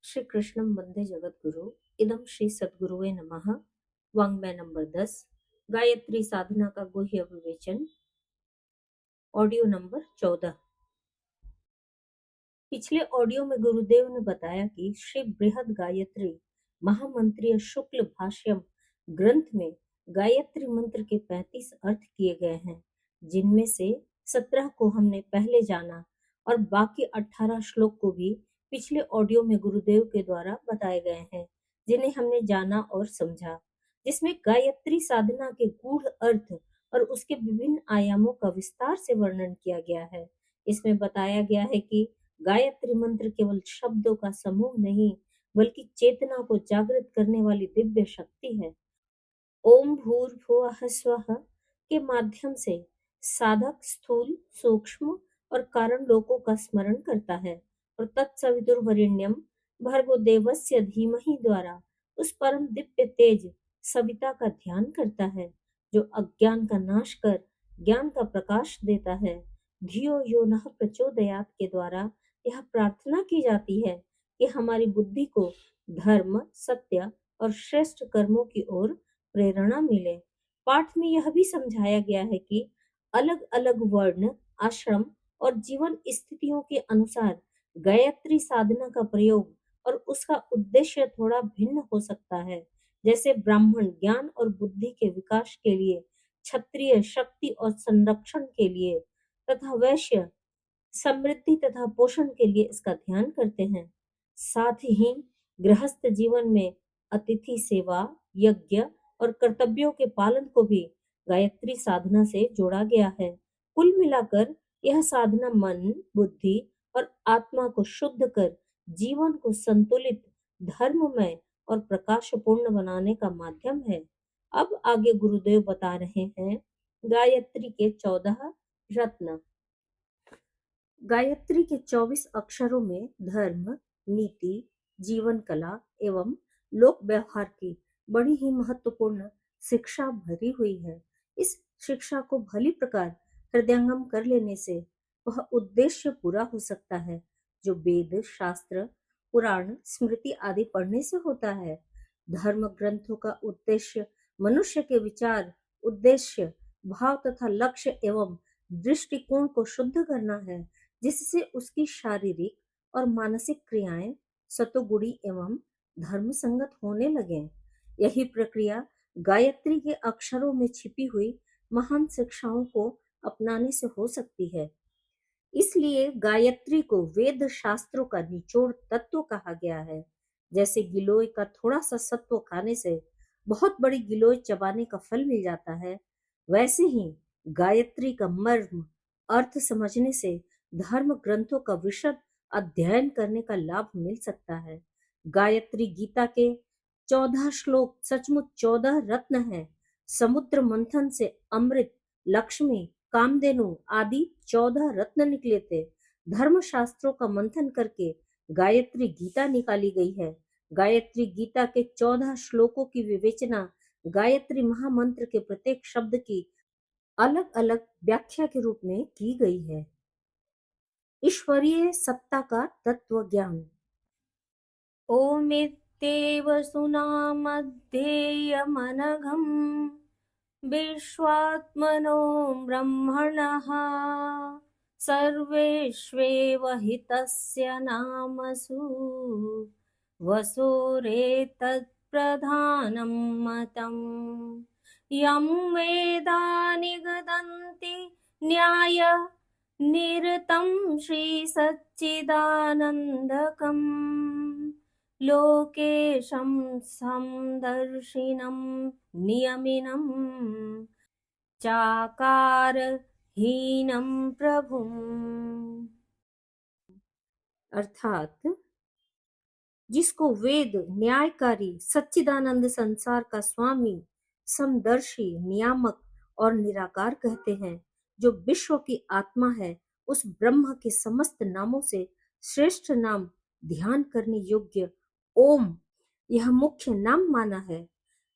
श्री कृष्णं वंदे जगद्गुरु। इदम श्री सद्गुरुवे नमः। वाङ्मय नंबर 10, गायत्री साधना का गुह्य विवेचन, ऑडियो नंबर 14। पिछले ऑडियो में गुरुदेव ने बताया कि श्री बृहद गायत्री महामंत्रीय शुक्ल भाष्यम ग्रंथ में गायत्री मंत्र के 35 अर्थ किए गए हैं, जिनमें से 17 को हमने पहले जाना और बाकी 18 श्लोक को भी पिछले ऑडियो में गुरुदेव के द्वारा बताए गए हैं, जिन्हें हमने जाना और समझा, जिसमें गायत्री साधना के गूढ़ अर्थ और उसके विभिन्न आयामों का विस्तार से वर्णन किया गया है। इसमें बताया गया है कि गायत्री मंत्र केवल शब्दों का समूह नहीं, बल्कि चेतना को जागृत करने वाली दिव्य शक्ति है। ओम भूर्भुवः स्वः के माध्यम से साधक स्थूल, सूक्ष्म और कारण लोकों का स्मरण करता है और तत्सवितुर्वरेण्यम भर्गो देवस्य धीमहि द्वारा उस परम दिव्य तेज सविता का ध्यान करता है, जो अज्ञान का नाश कर ज्ञान का प्रकाश देता है। धियो यो नः प्रचोदयात् के द्वारा यह प्रार्थना की जाती है कि हमारी बुद्धि को धर्म, सत्य और श्रेष्ठ कर्मों की ओर प्रेरणा मिले। पाठ में यह भी समझाया गया है कि अलग अलग वर्ण, आश्रम और जीवन स्थितियों के अनुसार गायत्री साधना का प्रयोग और उसका उद्देश्य थोड़ा भिन्न हो सकता है। जैसे ब्राह्मण ज्ञान और बुद्धि के विकास के लिए, क्षत्रिय शक्ति और संरक्षण के लिए तथा वैश्य समृद्धि तथा पोषण के लिए इसका ध्यान करते हैं। साथ ही गृहस्थ जीवन में अतिथि सेवा, यज्ञ और कर्तव्यों के पालन को भी गायत्री साधना से जोड़ा गया है। कुल मिलाकर यह साधना मन, बुद्धि और आत्मा को शुद्ध कर जीवन को संतुलित, धर्ममय और प्रकाशपूर्ण बनाने का माध्यम है। अब आगे गुरुदेव बता रहे हैं गायत्री के 14 रत्न। गायत्री के 24 अक्षरों में धर्म, नीति, जीवन कला एवं लोक व्यवहार की बड़ी ही महत्वपूर्ण शिक्षा भरी हुई है। इस शिक्षा को भली प्रकार हृदयंगम कर लेने से वह उद्देश्य पूरा हो सकता है, जो वेद, शास्त्र, पुराण, स्मृति आदि पढ़ने से होता है। धर्म ग्रंथों का उद्देश्य मनुष्य के विचार, उद्देश्य, भाव तथा लक्ष्य एवं दृष्टिकोण को शुद्ध करना है, जिससे उसकी शारीरिक और मानसिक क्रियाएं सतोगुणी एवं धर्म संगत होने लगे। यही प्रक्रिया गायत्री के अक्षरों में छिपी हुई महान शिक्षाओं को अपनाने से हो सकती है। इसलिए गायत्री को वेद शास्त्रों का निचोड़ तत्व कहा गया है। जैसे गिलोय का थोड़ा सा सत्व खाने से बहुत बड़ी गिलोय चबाने का फल मिल जाता है, वैसे ही गायत्री का मर्म अर्थ समझने से धर्म ग्रंथों का विशद अध्ययन करने का लाभ मिल सकता है। गायत्री गीता के 14 श्लोक सचमुच 14 रत्न हैं। समुद्र मंथन से अमृत, लक्ष्मी, कामधेनु आदि 14 रत्न निकले थे। धर्म शास्त्रों का मंथन करके गायत्री गीता निकाली गई है। गायत्री गीता के 14 श्लोकों की विवेचना गायत्री महामंत्र के प्रत्येक शब्द की अलग अलग व्याख्या के रूप में की गई है। ईश्वरीय सत्ता का तत्व ज्ञान। ओमित्येव सुनामध्येयमनघम् विश्वात्मनो ब्रह्मणः सर्वेष्वेव हितस्य नामसु वसुरेतत्प्रधानं मतम् यं वेदानि गदन्ति न्याय निरतं श्रीसच्चिदानन्दकम् लोकेशं समदर्शिनं नियमिनं चाकारहीनं प्रभुम्। अर्थात जिसको वेद न्यायकारी, सच्चिदानंद संसार का स्वामी, समदर्शी, नियामक और निराकार कहते हैं, जो विश्व की आत्मा है, उस ब्रह्म के समस्त नामों से श्रेष्ठ नाम ध्यान करने योग्य ओम यह मुख्य नाम माना है।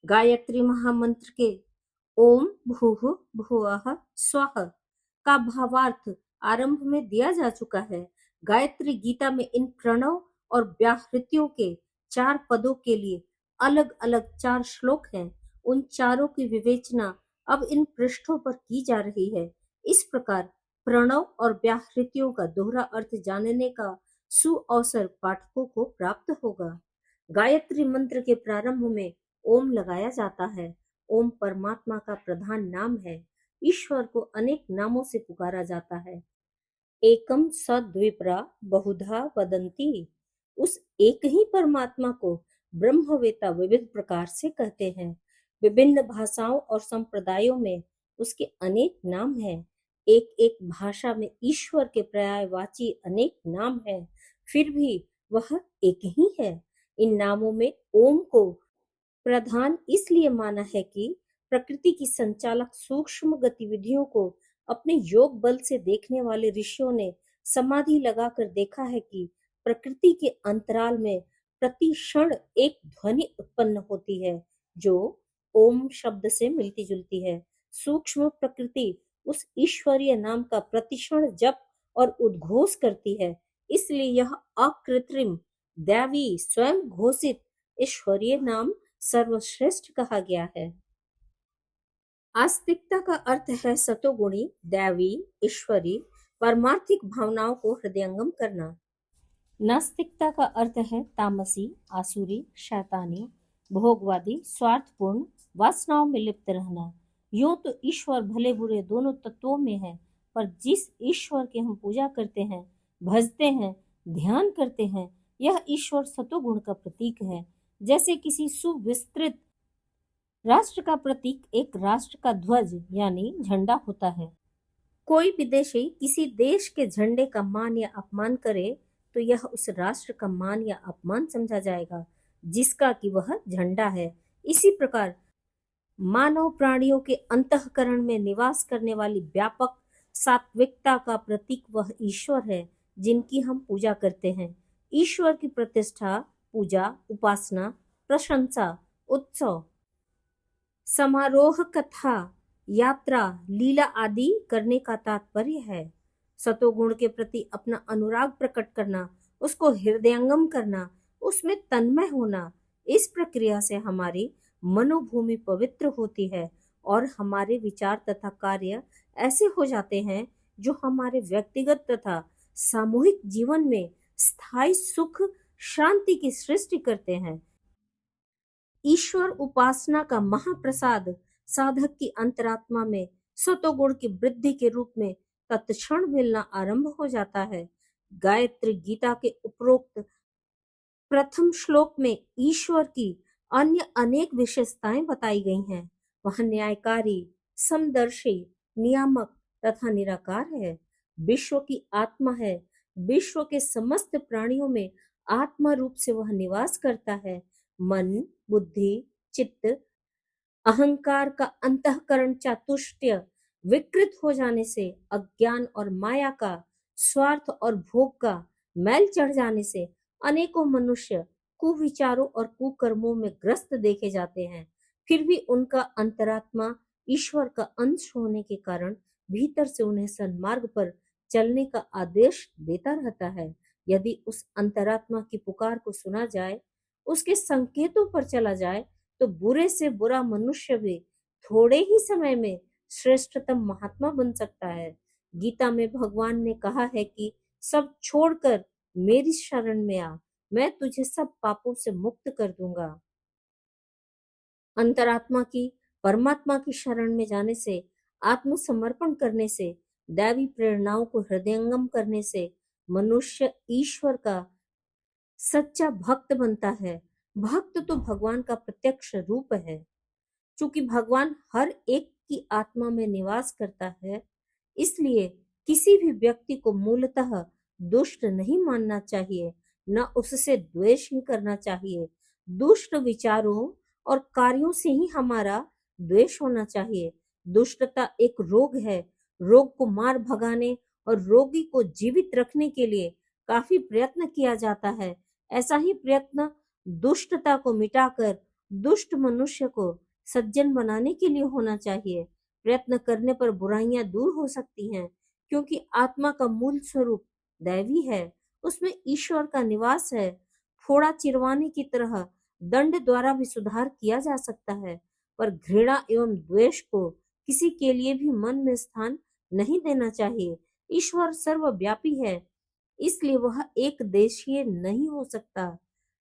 गायत्री महामंत्र के ओम भूः भुवः स्वः का भावार्थ आरंभ में दिया जा चुका है। गायत्री गीता में इन प्रणव और व्याहृतियों के 4 पदों के लिए अलग-अलग 4 श्लोक हैं। उन चारों की विवेचना अब इन पृष्ठों पर की जा रही है। इस प्रकार प्रणव और व्याहृतियों का दोहरा अर्थ जानने का सुअवसर पाठकों को प्राप्त होगा। गायत्री मंत्र के प्रारंभ में ओम लगाया जाता है। ओम परमात्मा का प्रधान नाम है। ईश्वर को अनेक नामों से पुकारा जाता है। एकम सद्विप्रा बहुधा वदन्ति। उस एक ही परमात्मा को ब्रह्मवेत्ता विविध प्रकार से कहते हैं। विभिन्न भाषाओं और संप्रदायों में उसके अनेक नाम हैं। एक एक भाषा में ईश्वर के पर्यायवाची अनेक नाम हैं, फिर भी वह एक ही है। इन नामों में ओम को प्रधान इसलिए माना है कि प्रकृति की संचालक सूक्ष्म गतिविधियों को अपने योग बल से देखने वाले ऋषियों ने समाधि लगाकर देखा है कि प्रकृति के अंतराल में प्रति क्षण एक ध्वनि उत्पन्न होती है जो ओम शब्द से मिलती जुलती है। सूक्ष्म प्रकृति उस ईश्वरीय नाम का प्रतिक्षण जप और उद्घोष करती है, इसलिए यह अकृत्रिम दैवी स्वयं घोषित ईश्वरीय नाम सर्वश्रेष्ठ कहा गया है। आस्तिकता का अर्थ है सतोगुणी, दैवी, ईश्वरी, पारमार्थिक भावनाओं को हृदयंगम करना। नास्तिकता का अर्थ है तामसी, आसुरी, शैतानी, भोगवादी, स्वार्थपूर्ण, वासनाओं में लिप्त रहना। यूं तो ईश्वर भले बुरे दोनों तत्वों में है, पर जिस ईश्वर की हम पूजा करते हैं, भजते हैं, ध्यान करते हैं, यह ईश्वर सतोगुण का प्रतीक है। जैसे किसी सुविस्तृत राष्ट्र का प्रतीक एक राष्ट्र का ध्वज यानी झंडा होता है। कोई विदेशी किसी देश के झंडे का मान या अपमान करे तो यह उस राष्ट्र का मान या अपमान समझा जाएगा जिसका कि वह झंडा है। इसी प्रकार मानव प्राणियों के अंतःकरण में निवास करने वाली व्यापक सात्विकता का प्रतीक वह ईश्वर है जिनकी हम पूजा करते हैं। ईश्वर की प्रतिष्ठा, पूजा, उपासना, प्रशंसा, उत्सव, समारोह, कथा, यात्रा, लीला आदि करने का तात्पर्य है। सतोगुण के प्रति अपना अनुराग प्रकट करना, उसको हृदयंगम करना, उसमें तन्मय होना, इस प्रक्रिया से हमारी मनोभूमि पवित्र होती है और हमारे विचार तथा कार्य ऐसे हो जाते हैं जो हमारे व्यक्तिगत तथा सामूहिक जीवन में स्थायी सुख, शांति की सृष्टि करते हैं। ईश्वर उपासना का महाप्रसाद साधक की अंतरात्मा में सतोगुण की वृद्धि के रूप में तत्क्षण मिलना आरंभ हो जाता है। गायत्री गीता के उपरोक्त प्रथम श्लोक में ईश्वर की अन्य अनेक विशेषताएं बताई गई हैं। वह न्यायकारी, समदर्शी, नियामक तथा निराकार है। विश्व की आत्मा है। विश्व के समस्त प्राणियों में आत्मा रूप से वह निवास करता है। मन, बुद्धि, चित्त, अहंकार का अंतःकरण चातुष्टय विकृत हो जाने से, अज्ञान और माया का, स्वार्थ और भोग का मैल चढ़ जाने से अनेकों मनुष्य कुविचारों और कुकर्मों में ग्रस्त देखे जाते हैं। फिर भी उनका अंतरात्मा ईश्वर का अंश होने के कारण भीतर से उन्हें सन्मार्ग पर चलने का आदेश देता रहता है। यदि उस अंतरात्मा की पुकार को सुना जाए, उसके संकेतों पर चला जाए, तो बुरे से बुरा मनुष्य भी थोड़े ही समय में श्रेष्ठतम महात्मा बन सकता है। गीता में भगवान ने कहा है कि सब छोड़कर मेरी शरण में आ, मैं तुझे सब पापों से मुक्त कर दूंगा। अंतरात्मा की, परमात्मा की शरण में जाने से, आत्मसमर्पण करने से, दैवी प्रेरणाओं को हृदयंगम करने से मनुष्य ईश्वर का सच्चा भक्त बनता है। भक्त तो भगवान का प्रत्यक्ष रूप है। चूंकि भगवान हर एक की आत्मा में निवास करता है, इसलिए किसी भी व्यक्ति को मूलतः दुष्ट नहीं मानना चाहिए, न उससे द्वेष ही करना चाहिए। दुष्ट विचारों और कार्यों से ही हमारा द्वेष होना चाहिए। दुष्टता एक रोग है। रोग को मार भगाने और रोगी को जीवित रखने के लिए काफी प्रयत्न किया जाता है। ऐसा ही प्रयत्न दुष्टता को मिटाकर दुष्ट मनुष्य को सज्जन बनाने के लिए होना चाहिए। प्रयत्न करने पर बुराइयां दूर हो सकती हैं, क्योंकि आत्मा का मूल स्वरूप दैवी है, उसमें ईश्वर का निवास है। फोड़ा चिरवाने की तरह दंड द्वारा भी सुधार किया जा सकता है, पर घृणा एवं द्वेष को किसी के लिए भी मन में स्थान नहीं देना चाहिए। ईश्वर सर्वव्यापी है, इसलिए वह एक देशीय नहीं हो सकता।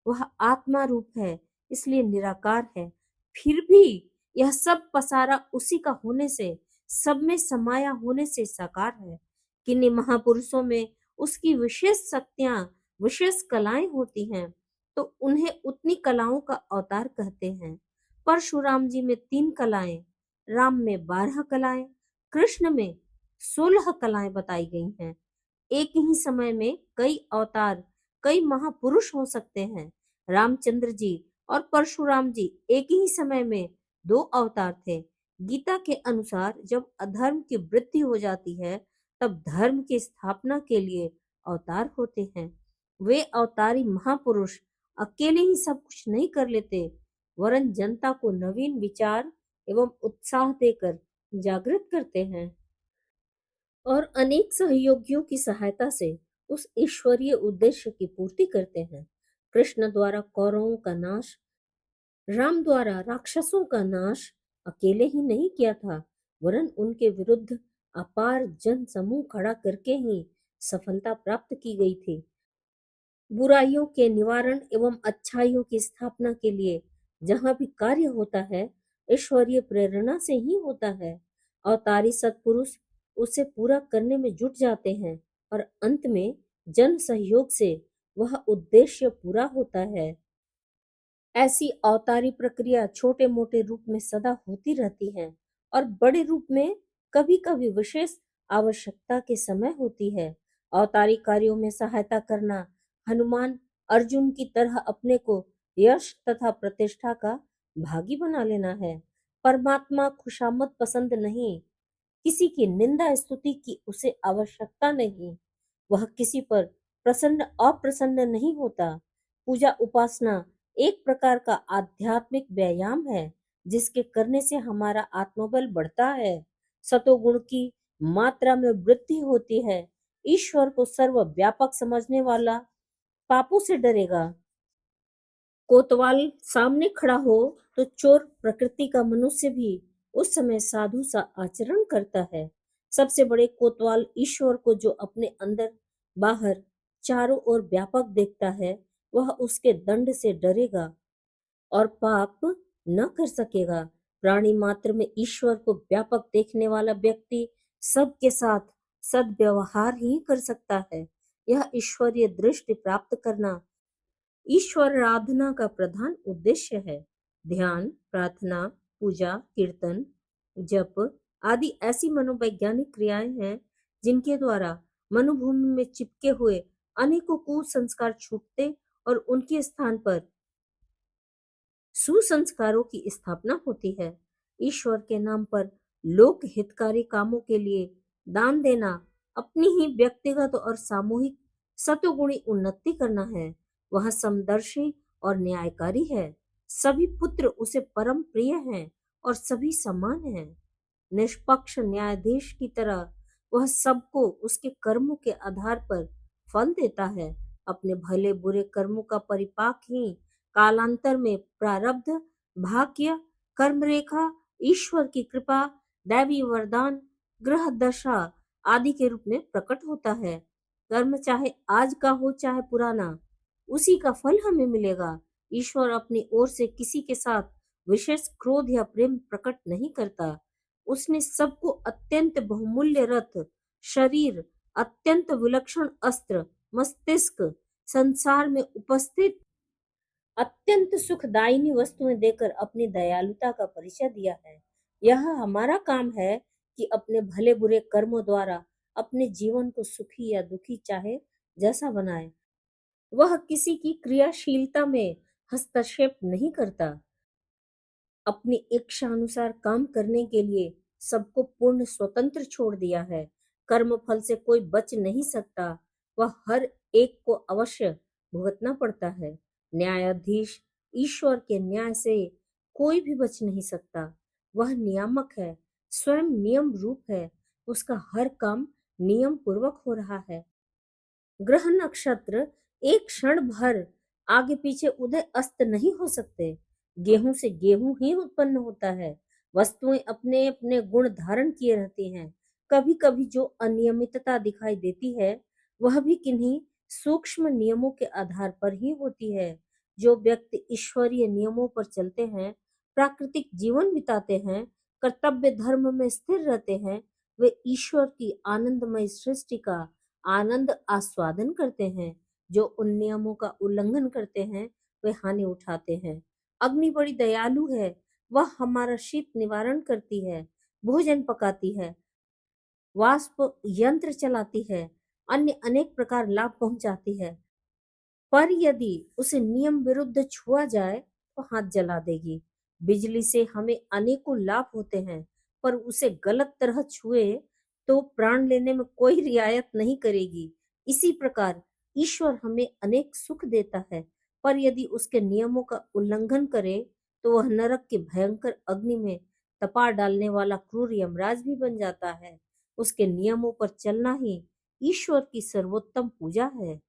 वह आत्मा रूप है, इसलिए निराकार है। फिर भी यह सब पसारा उसी का होने से, सब में समाया होने से साकार है। किन्हीं महापुरुषों में उसकी विशेष शक्तियां, विशेष कलाएं होती हैं, तो उन्हें उतनी कलाओं का अवतार कहते हैं। परशुराम जी में 3 कलाएं, राम में 12 कलाएं, कृष्ण में 16 कलाएं बताई गई हैं। एक ही समय में कई अवतार, कई महापुरुष हो सकते हैं। रामचंद्र जी और परशुराम जी एक ही समय में 2 अवतार थे। गीता के अनुसार जब अधर्म की वृद्धि हो जाती है, तब धर्म की स्थापना के लिए अवतार होते हैं। वे अवतारी महापुरुष अकेले ही सब कुछ नहीं कर लेते, वरन जनता को नवीन विचार एवं उत्साह देकर जागृत करते हैं और अनेक सहयोगियों की सहायता से उस ईश्वरीय उद्देश्य की पूर्ति करते हैं। कृष्ण द्वारा कौरवों का नाश, राम द्वारा राक्षसों का नाश अकेले ही नहीं किया था, वरन उनके विरुद्ध अपार जन समूह खड़ा करके ही सफलता प्राप्त की गई थी। बुराइयों के निवारण एवं अच्छाइयों की स्थापना के लिए जहाँ भी कार्य होता है, ईश्वरीय प्रेरणा से ही होता है। अवतारी सत्पुरुष उसे पूरा करने में जुट जाते हैं और अंत में जन सहयोग से वह उद्देश्य पूरा होता है। ऐसी अवतारी प्रक्रिया छोटे मोटे रूप में सदा होती रहती है और बड़े रूप में कभी कभी विशेष आवश्यकता के समय होती है। अवतारी कार्यों में सहायता करना, हनुमान अर्जुन की तरह अपने को यश तथा प्रतिष्ठा का भागी बना लेना है। परमात्मा खुशामद पसंद नहीं, किसी की निंदा स्तुति की उसे आवश्यकता नहीं। वह किसी पर प्रसन्न अप्रसन्न नहीं होता। पूजा उपासना एक प्रकार का आध्यात्मिक व्यायाम है, जिसके करने से हमारा आत्मबल बढ़ता है, सतोगुण की मात्रा में वृद्धि होती है। ईश्वर को सर्वव्यापक समझने वाला पापों से डरेगा। कोतवाल सामने खड़ा हो तो चोर प्रकृति का मनुष्य भी उस समय साधु सा आचरण करता है। सबसे बड़े कोतवाल ईश्वर को जो अपने अंदर बाहर चारों ओर व्यापक देखता है, वह उसके दंड से डरेगा और पाप न कर सकेगा। प्राणी मात्र में ईश्वर को व्यापक देखने वाला व्यक्ति सबके साथ सद्व्यवहार ही कर सकता है। यह ईश्वरीय दृष्टि प्राप्त करना ईश्वर आराधना का प्रधान उद्देश्य है। ध्यान, प्रार्थना, पूजा, कीर्तन, जप आदि ऐसी मनोवैज्ञानिक क्रियाएं हैं, जिनके द्वारा मनोभूमि में चिपके हुए अनेकों कुसंस्कार छूटते और उनके स्थान पर सुसंस्कारों की स्थापना होती है। ईश्वर के नाम पर लोक हितकारी कामों के लिए दान देना अपनी ही व्यक्तिगत और सामूहिक सतोगुणी उन्नति करना है। वह समदर्शी और न्यायकारी है। सभी पुत्र उसे परम प्रिय हैं और सभी समान हैं। निष्पक्ष न्यायाधीश की तरह वह सबको उसके कर्मों के आधार पर फल देता है। अपने भले बुरे कर्मों का परिपाक ही कालांतर में प्रारब्ध, भाग्य, कर्म रेखा, ईश्वर की कृपा, दैवी वरदान, ग्रह दशा आदि के रूप में प्रकट होता है। कर्म चाहे आज का हो चाहे पुराना, उसी का फल हमें मिलेगा। ईश्वर अपनी ओर से किसी के साथ विशेष क्रोध या प्रेम प्रकट नहीं करता। उसने सबको अत्यंत बहुमूल्य रथ, शरीर, अत्यंत विलक्षण अस्त्र, मस्तिष्क, संसार में उपस्थित अत्यंत सुखदायिनी वस्तुएं देकर अपनी दयालुता का परिचय दिया है। यह हमारा काम है कि अपने भले बुरे कर्मों द्वारा अपने जीवन को सुखी या दुखी चाहे जैसा बनाए। वह किसी की क्रियाशीलता में हस्तक्षेप नहीं करता। अपनी इच्छा अनुसार काम करने के लिए सबको पूर्ण स्वतंत्र छोड़ दिया है। कर्म फल से कोई बच नहीं सकता, वह हर एक को अवश्य भुगतना पड़ता है। न्यायाधीश ईश्वर के न्याय से कोई भी बच नहीं सकता। वह नियामक है, स्वयं नियम रूप है। उसका हर काम नियम पूर्वक हो रहा है। ग्रह नक्षत्र एक क्षण भर आगे पीछे उदय अस्त नहीं हो सकते। गेहूं से गेहूं ही उत्पन्न होता है। वस्तुएं अपने अपने गुण धारण किए रहती हैं। कभी कभी जो अनियमितता दिखाई देती है वह भी किन्हीं सूक्ष्म नियमों के आधार पर ही होती है। जो व्यक्ति ईश्वरीय नियमों पर चलते हैं, प्राकृतिक जीवन बिताते हैं, कर्तव्य धर्म में स्थिर रहते हैं, वे ईश्वर की आनंदमय सृष्टि का आनंद आस्वादन करते हैं। जो उन नियमों का उल्लंघन करते हैं वे हानि उठाते हैं। अग्नि बड़ी दयालु है। वह हमारा शीत निवारण करती है, भोजन पकाती है, वाष्प यंत्र चलाती है, अन्य अनेक प्रकार लाभ पहुंचाती है। पर यदि उसे नियम विरुद्ध छुआ जाए तो हाथ जला देगी। बिजली से हमें अनेकों लाभ होते हैं, पर उसे गलत तरह छुए तो प्राण लेने में कोई रियायत नहीं करेगी। इसी प्रकार ईश्वर हमें अनेक सुख देता है, पर यदि उसके नियमों का उल्लंघन करे तो वह नरक के भयंकर अग्नि में तपा डालने वाला क्रूर यमराज भी बन जाता है। उसके नियमों पर चलना ही ईश्वर की सर्वोत्तम पूजा है।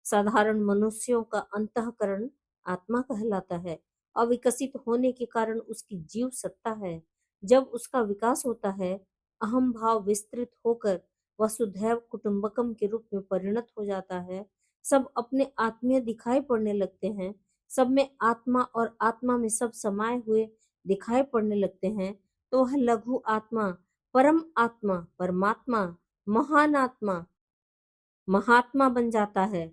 साधारण मनुष्यों का अंतःकरण आत्मा कहलाता है। अविकसित होने के कारण उसकी जीव सत्ता है। जब उसका विकास होता है, अहम भाव विस्तृत होकर वसुधैव कुटुंबकम के रूप में परिणत हो जाता है। सब अपने आत्मीय दिखाई पड़ने लगते हैं। सब में आत्मा और आत्मा में सब समाये हुए दिखाई पड़ने लगते हैं। तो वह लघु आत्मा, परम आत्मा, परमात्मा, महान आत्मा, महात्मा बन जाता है।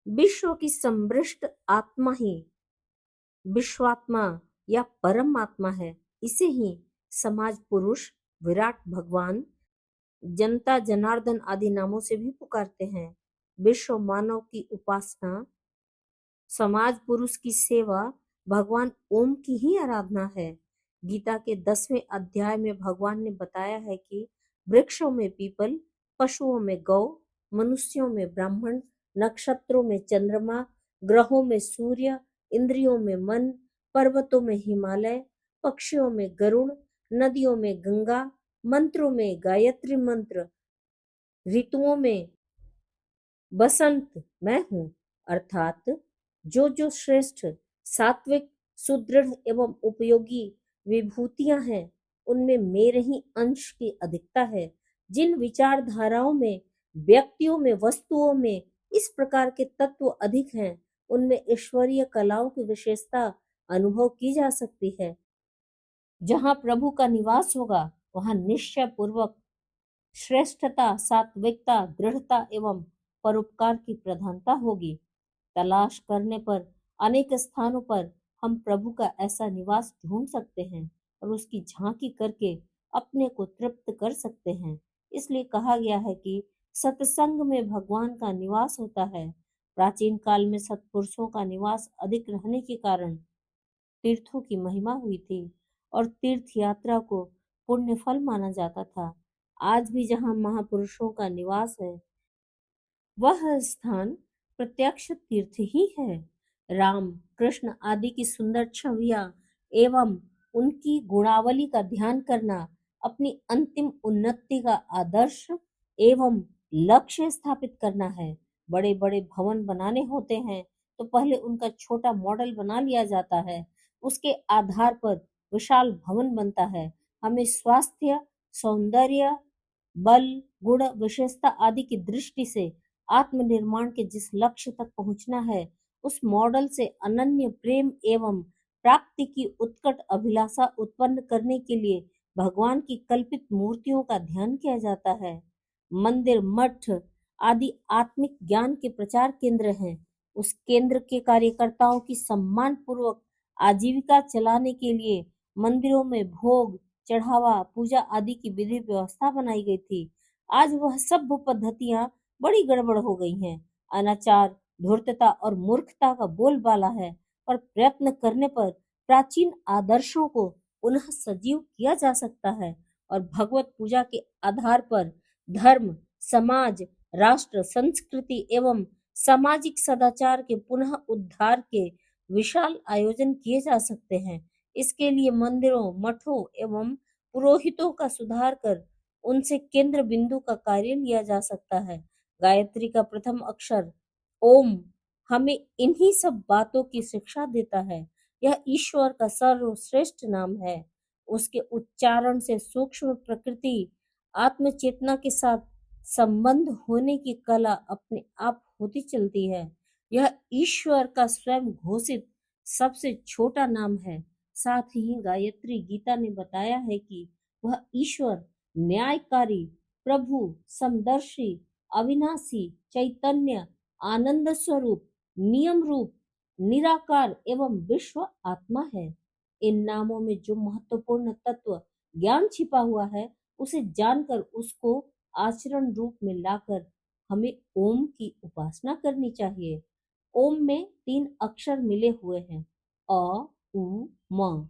विश्व की समृष्ट आत्मा ही विश्वात्मा या परमात्मा है। इसे ही समाज पुरुष, विराट भगवान, जनता जनार्दन आदि नामों से भी पुकारते हैं। विश्व मानव की उपासना, समाज पुरुष की सेवा, भगवान ओम की ही आराधना है। गीता के 10वें अध्याय में भगवान ने बताया है कि वृक्षों में पीपल, पशुओं में गौ, मनुष्यों में ब्राह्मण, नक्षत्रों में चंद्रमा, ग्रहों में सूर्य, इंद्रियों में मन, पर्वतों में हिमालय, पक्षियों में गरुड़, नदियों में गंगा, मंत्रों में गायत्री मंत्र, ऋतुओं में बसंत मैं हूँ। अर्थात जो जो श्रेष्ठ, सात्विक, सुदृढ़ एवं उपयोगी विभूतियां हैं, उनमें मेरे ही अंश की अधिकता है। जिन विचारधाराओं में, व्यक्तियों में, वस्तुओं में इस प्रकार के तत्व अधिक हैं, उनमें ईश्वरीय कलाओं की विशेषता अनुभव की जा सकती है। जहाँ प्रभु का निवास होगा वहाँ निश्चय पूर्वक श्रेष्ठता, सात्विकता, दृढ़ता एवं परोपकार की प्रधानता होगी। तलाश करने पर अनेक स्थानों पर हम प्रभु का ऐसा निवास ढूंढ सकते हैं और उसकी झांकी करके अपने को तृप्त कर सकते हैं। इसलिए कहा गया है कि सत्संग में भगवान का निवास होता है। प्राचीन काल में सत्पुरुषों का निवास अधिक रहने के कारण तीर्थों की महिमा हुई थी और तीर्थ यात्रा को पुण्य फल माना जाता था। आज भी जहाँ महापुरुषों का निवास है, वह स्थान प्रत्यक्ष तीर्थ ही है। राम, कृष्ण आदि की सुंदर छवियां एवं उनकी गुणावली का ध्यान करना अपनी अंतिम उन्नति का आदर्श एवं लक्ष्य स्थापित करना है। बड़े बड़े भवन बनाने होते हैं तो पहले उनका छोटा मॉडल बना लिया जाता है, उसके आधार पर विशाल भवन बनता है। हमें स्वास्थ्य, सौंदर्य, बल, गुण, विशेषता आदि की दृष्टि से आत्मनिर्माण के जिस लक्ष्य तक पहुंचना है, उस मॉडल से अनन्य प्रेम एवं प्राप्ति की उत्कट अभिलाषा उत्पन्न करने के लिए भगवान की कल्पित मूर्तियों का ध्यान किया जाता है। मंदिर, मठ आदि आत्मिक ज्ञान के प्रचार केंद्र हैं। उस केंद्र के कार्यकर्ताओं की सम्मान पूर्वक आजीविका चलाने के लिए मंदिरों में भोग, चढ़ावा, पूजा आदि की विधि व्यवस्था बनाई गई थी। आज वह सब पद्धतियां बड़ी गड़बड़ हो गई हैं। अनाचार, धूर्तता और मूर्खता का बोलबाला है, पर प्रयत्न करने पर प्राचीन आदर्शों को पुनः सजीव किया जा सकता है और भगवत पूजा के आधार पर धर्म, समाज, राष्ट्र, संस्कृति एवं सामाजिक सदाचार के पुनः उद्धार के विशाल आयोजन किए जा सकते हैं। इसके लिए मंदिरों, मठों एवं पुरोहितों का सुधार कर उनसे केंद्र बिंदु का कार्य लिया जा सकता है। गायत्री का प्रथम अक्षर ओम हमें इन्हीं सब बातों की शिक्षा देता है। यह ईश्वर का सर्वश्रेष्ठ नाम है। उसके उच्चारण से सूक्ष्म प्रकृति, आत्मचेतना के साथ संबंध होने की कला अपने आप होती चलती है। यह ईश्वर का स्वयं घोषित सबसे छोटा नाम है। साथ ही गायत्री गीता ने बताया है कि वह ईश्वर न्यायकारी, प्रभु, समदर्शी, अविनाशी, चैतन्य, आनंद स्वरूप, नियम रूप, निराकार एवं विश्व आत्मा है। इन नामों में जो महत्वपूर्ण तत्व ज्ञान छिपा हुआ है, उसे जानकर उसको आचरण रूप में लाकर हमें ओम की उपासना करनी चाहिए। ओम में 3 अक्षर मिले हुए हैं, अ, उ, म।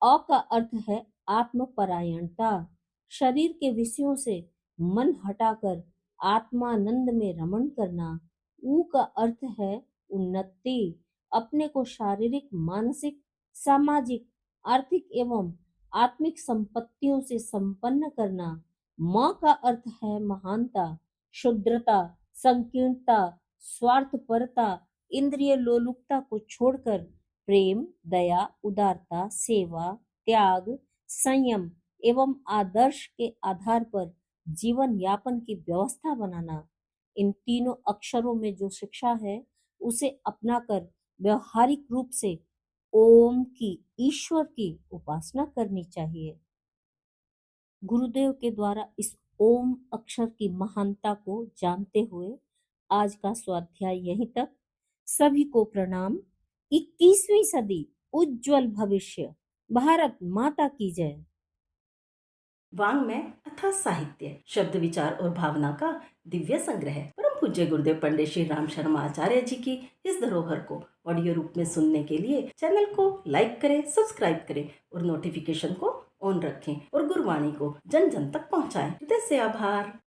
अ का अर्थ है आत्मपरायणता, शरीर के विषयों से मन हटाकर आत्मानंद में रमण करना। ऊ का अर्थ है उन्नति, अपने को शारीरिक, मानसिक, सामाजिक, आर्थिक एवं आत्मिक संपत्तियों से संपन्न करना। म का अर्थ है महानता, शुद्रता, संकीर्णता, स्वार्थपरता, इंद्रिय लोलुपता को छोड़कर प्रेम, दया, उदारता, सेवा, त्याग, संयम एवं आदर्श के आधार पर जीवन यापन की व्यवस्था बनाना। इन तीनों अक्षरों में जो शिक्षा है, उसे अपनाकर व्यवहारिक रूप से ओम की, ईश्वर की उपासना करनी चाहिए। गुरुदेव के द्वारा इस ओम अक्षर की महानता को जानते हुए आज का स्वाध्याय यहीं तक। सभी को प्रणाम। 21वीं सदी, उज्जवल भविष्य। भारत माता की जय। वांग्मय अथवा साहित्य, शब्द, विचार और भावना का दिव्य संग्रह। परम पूज्य गुरुदेव पंडित श्री राम शर्मा आचार्य जी की इस धरोहर को ऑडियो रूप में सुनने के लिए चैनल को लाइक करें, सब्सक्राइब करें और नोटिफिकेशन को ऑन रखें और गुरुवाणी को जन जन तक पहुंचाएं। हृदय से आभार।